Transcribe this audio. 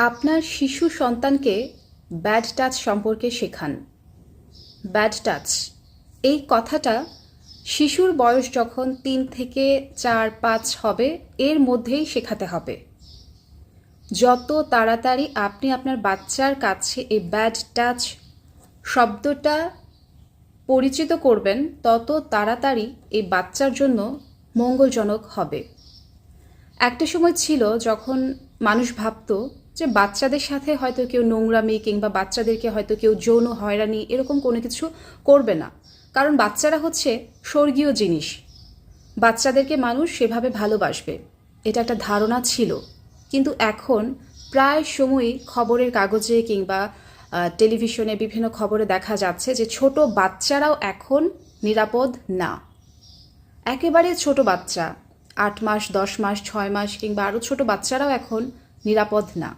আপনার শিশু সন্তানকে ব্যাড টাচ সম্পর্কে শেখান। ব্যাড টাচ এই কথাটা শিশুর বয়স যখন ৩ থেকে ৪-৫ হবে এর মধ্যেই শেখাতে হবে। যত তাড়াতাড়ি আপনি আপনার বাচ্চার কাছে এই ব্যাড টাচ শব্দটা পরিচিত করবেন তত তাড়াতাড়ি এই বাচ্চার জন্য মঙ্গলজনক হবে। একটা সময় ছিল যখন মানুষ ভাবতো যে বাচ্চাদের সাথে হয়তো কেউ নোংরামি কিংবা বাচ্চাদেরকে হয়তো কেউ যৌন হয়রানি এরকম কোনো কিছু করবে না, কারণ বাচ্চারা হচ্ছে স্বর্গীয় জিনিস, বাচ্চাদেরকে মানুষ সেভাবে ভালোবাসবে, এটা একটা ধারণা ছিল। কিন্তু এখন প্রায় সময়ই খবরের কাগজে কিংবা টেলিভিশনে বিভিন্ন খবরে দেখা যাচ্ছে যে ছোট বাচ্চারাও এখন নিরাপদ না। একেবারে ছোট বাচ্চা ৮ মাস, ১০ মাস, ৬ মাস কিংবা আরও ছোট বাচ্চারাও এখন নিরাপদ না।